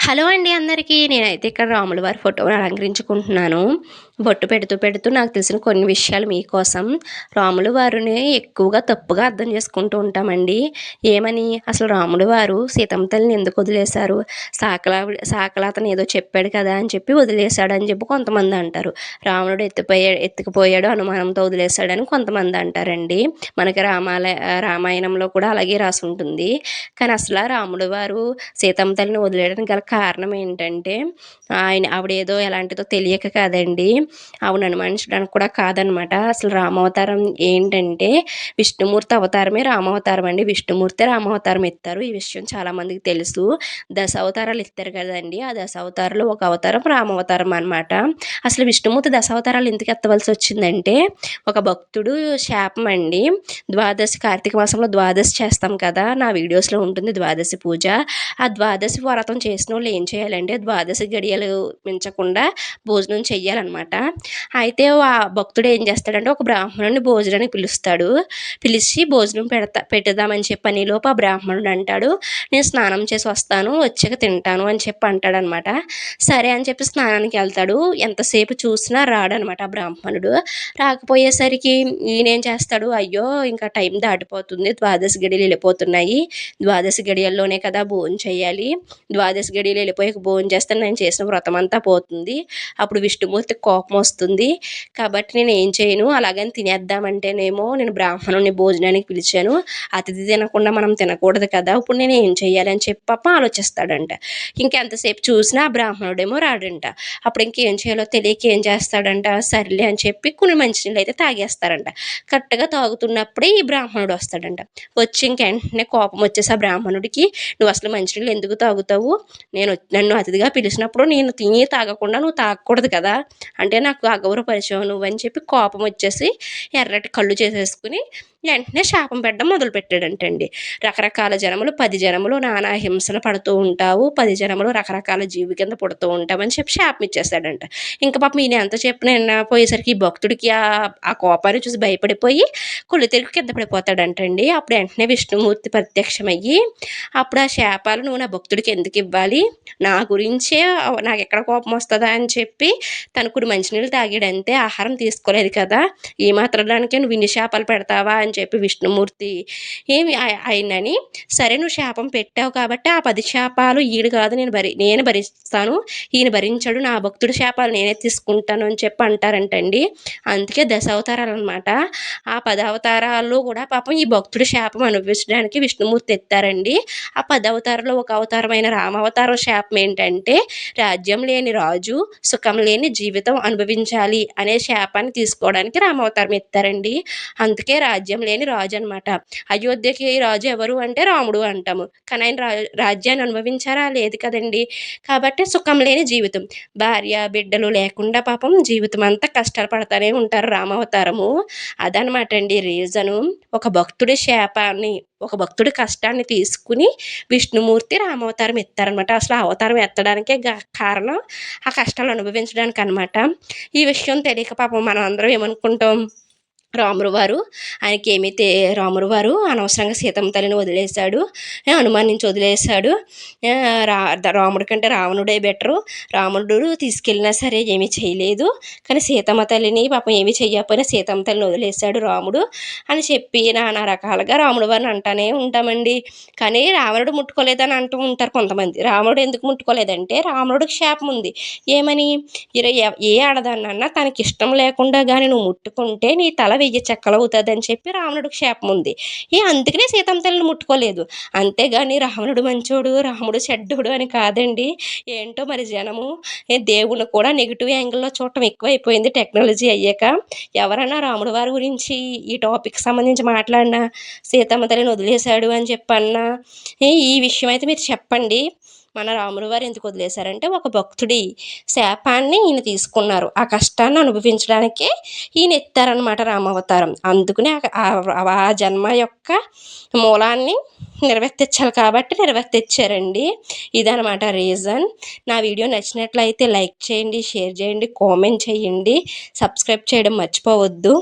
Hello అండి అందరికీ. నేనైతే ఇక్కడ రాముల వారి ఫోటోని అలంకరించుకుంటున్నాను. బొట్టు పెడుతూ నాకు తెలిసిన కొన్ని విషయాలు మీకోసం. రాముల వారిని ఎక్కువగా తప్పుగా అర్థం చేసుకుంటూ ఉంటామండి. ఏమని? అసలు రాముల వారు సీతమ్మ తల్లిని ఎందుకు వదిలేశారు? సాకల అతను ఏదో చెప్పాడు కదా అని చెప్పి వదిలేశాడు అని చెప్పి కొంతమంది అంటారు. రావణుడు ఎత్తుకుపోయాడు అనుమానంతో వదిలేశాడని కొంతమంది అంటారండి. మనకి రామాయణంలో కూడా అలాగే రాసి ఉంటుంది. కానీ అసలు రాముల వారు సీతమ్మ తల్లిని వదిలేయడానికి గల కారణం ఏంటంటే ఆవిడేదో ఎలాంటిదో తెలియక కాదండి. ఆవిడని అనుమానించడానికి కూడా కాదనమాట. అసలు రామావతారం ఏంటంటే విష్ణుమూర్తి అవతారమే రామావతారం అండి. విష్ణుమూర్తి రామావతారం ఎత్తారు. ఈ విషయం చాలామందికి తెలుసు. అవతారాలు ఎత్తారు కదండి. ఆ అవతారాలు ఒక అవతారం రామావతారం అనమాట. అసలు విష్ణుమూర్తి అవతారాలు ఎందుకు ఎత్తవలసి వచ్చిందంటే ఒక భక్తుడు శాపం అండి. కార్తీక మాసంలో ద్వాదశి చేస్తాం కదా, నా వీడియోస్లో ఉంటుంది ద్వాదశి పూజ. ఆ ద్వాదశి వ్రతం చేసిన వాళ్ళు ఏం చేయాలంటే ద్వాదశి గడియలు మించకుండా భోజనం చెయ్యాలన్నమాట. అయితే ఆ భక్తుడు ఏం చేస్తాడంటే ఒక బ్రాహ్మణుని భోజనానికి పిలుస్తాడు. పిలిచి భోజనం పెడదామని చెప్పి అనేలోపు ఆ బ్రాహ్మణుడు అంటాడు, నేను స్నానం చేసి వస్తాను, వచ్చాక తింటాను అని చెప్పి అంటాడనమాట. సరే అని చెప్పి స్నానానికి వెళ్తాడు. ఎంతసేపు చూసినా రాడనమాట ఆ బ్రాహ్మణుడు. రాకపోయేసరికి ఈయనేం చేస్తాడు, అయ్యో ఇంకా టైం దాటిపోతుంది, ద్వాదశి గడియలు వెళ్ళిపోతున్నాయి, ద్వాదశి గడియల్లోనే కదా భోజనం చేయాలి, ద్వాదశి గడియలు వెళ్ళిపోయాక భోజనం చేస్తే నేను చేసిన వ్రతం అంతా పోతుంది, అప్పుడు విష్ణుమూర్తికి కోపం వస్తుంది, కాబట్టి నేను ఏం చేయను, అలాగని తినేద్దామంటేనేమో నేను బ్రాహ్మణుని భోజనానికి పిలిచాను, అతిథి తినకుండా మనం తినకూడదు కదా, ఇప్పుడు నేను ఏం చేయాలని చెప్పి పాప ఆలోచిస్తాడంట. ఇంకెంతసేపు చూసినా ఆ బ్రాహ్మణుడేమో రాడంట. అప్పుడు ఇంకేం చేయాలో తెలియక ఏం చేస్తాడంట, సర్లే అని చెప్పి కొన్ని మంచినీళ్ళు అయితే తాగేస్తారంట. కరెక్ట్గా తాగుతున్నప్పుడే ఈ బ్రాహ్మణుడు వస్తాడంట. వచ్చి ఇంక వెంటనే కోపం వచ్చేసి ఆ బ్రాహ్మణుడికి, నువ్వు అసలు మంచినీళ్ళు ఎందుకు తాగుతావు, నన్ను అతిథిగా పిలిచినప్పుడు నేను తిని తాగకుండా నువ్వు తాగకూడదు కదా, అంటే నాకు అగౌరవపరిచావు నువ్వు అని చెప్పి కోపం వచ్చేసి ఎర్రటి కళ్ళు చేసేసుకుని వెంటనే శాపం పెట్టడం మొదలుపెట్టాడంటండి. రకరకాల జనములు 10 జనములు నానా హింసలు పడుతూ ఉంటావు, 10 జనములు రకరకాల జీవి కింద పుడుతూ ఉంటామని చెప్పి శాపం ఇచ్చేస్తాడంట. ఇంకా పాపం ఈయన ఎంత చెప్పినా పోయేసరికి ఈ భక్తుడికి ఆ కోపాన్ని చూసి భయపడిపోయి కళ్ళు తిరిగి కింద పడిపోతాడంటండి. అప్పుడు వెంటనే విష్ణుమూర్తి ప్రత్యక్షమయ్యి, అప్పుడు ఆ శాపాలు నువ్వు నా భక్తుడికి ఎందుకు ఇవ్వాలి, నా గురించే నాకు ఎక్కడ కోపం వస్తుందా అని చెప్పి తనకుడు మంచినీళ్ళు తాగాడంతే, ఆహారం తీసుకోలేదు కదా, ఈ మాత్రం దానికే నువ్వు ఇన్ని శాపాలు పెడతావా అని చెప్పి విష్ణుమూర్తి ఆయనని, సరే నువ్వు శాపం పెట్టావు కాబట్టి ఆ 10 శాపాలు ఈడు కాదు నేను భరిస్తాను, ఈయన భరించడు, నా భక్తుడి శాపాలు నేనే తీసుకుంటాను అని చెప్పి అంటారంటండి. అందుకే దశావతారాలు అనమాట. ఆ 10 అవతారాల్లో కూడా పాపం ఈ భక్తుడి శాపం అనుభవించడానికి విష్ణుమూర్తి ఎత్తారండి. ఆ 10 అవతారంలో ఒక అవతారమైన రామావతారం శాపం ఏంటంటే రాజ్యం లేని రాజు సుఖం లేని జీవితం అనుభవించాలి అనే శాపాన్ని తీసుకోవడానికి రామావతారం ఎత్తారండి. అందుకే రాజ్యం లేని రాజు అనమాట. అయోధ్యకి రాజు ఎవరు అంటే రాముడు అంటాము, కానీ ఆయన రాజ్యాన్ని అనుభవించారా, లేదు కదండి. కాబట్టి సుఖం లేని జీవితం, భార్య బిడ్డలు లేకుండా పాపం జీవితం అంతా కష్టాలు పడతానే ఉంటారు రామావతారము. అదనమాట అండి రీజను. ఒక భక్తుడి కష్టాన్ని తీసుకుని విష్ణుమూర్తి రామావతారం ఎత్తారనమాట. అసలు ఆ అవతారం ఎత్తడానికే కారణం ఆ కష్టాలు అనుభవించడానికి అనమాట. ఈ విషయం తెలియక పాపం మనం అందరం ఏమనుకుంటాం, రాముడు వారు అనవసరంగా సీతమ్మ తల్లిని వదిలేశాడు, అనుమానించి వదిలేశాడు, రాముడి కంటే రావణుడే బెటరు, రాముడు తీసుకెళ్ళినా సరే ఏమీ చేయలేదు, కానీ సీతమ్మ తల్లిని పాపం ఏమీ చెయ్యకపోయినా సీతమ్మ తల్లిని వదిలేశాడు రాముడు అని చెప్పి నానా రకాలుగా రాముడు వారిని అంటానే ఉంటామండి. కానీ రావణుడు ముట్టుకోలేదని అంటూ ఉంటారు కొంతమంది. రాముడు ఎందుకు ముట్టుకోలేదంటే రాముడికి శాపం ఉంది. ఏమని, ఏ ఆడదాన్నన్నా తనకి ఇష్టం లేకుండా కానీ నువ్వు ముట్టుకుంటే నీ తల 1000 చెక్కలు అవుతుంది అని చెప్పి రావణుడికి శాపం ఉంది. అందుకనే సీతమ్మ తల్లిని ముట్టుకోలేదు. అంతేగాని రావణుడు మంచోడు రాముడు చెడ్డోడు అని కాదండి. ఏంటో మరి జనము దేవుని కూడా నెగిటివ్ యాంగిల్లో చూడటం ఎక్కువైపోయింది టెక్నాలజీ అయ్యాక. ఎవరైనా రాముడు వారి గురించి ఈ టాపిక్ సంబంధించి మాట్లాడినా, సీతమ్మ తల్లిని వదిలేశాడు అని చెప్పన్నా, ఈ విషయం అయితే మీరు చెప్పండి. మన రాముల వారు ఎందుకు వదిలేశారంటే ఒక భక్తుడి శాపాన్ని ఈయన తీసుకున్నారు, ఆ కష్టాన్ని అనుభవించడానికే ఈయన ఎత్తారనమాట రామావతారం. అందుకనే ఆ జన్మ యొక్క మూలాన్ని నిర్వర్తించాలి కాబట్టి నిర్వర్తించారండి. ఇదనమాట రీజన్. నా వీడియో నచ్చినట్లయితే లైక్ చేయండి, షేర్ చేయండి, కామెంట్ చేయండి, సబ్స్క్రైబ్ చేయడం మర్చిపోవద్దు.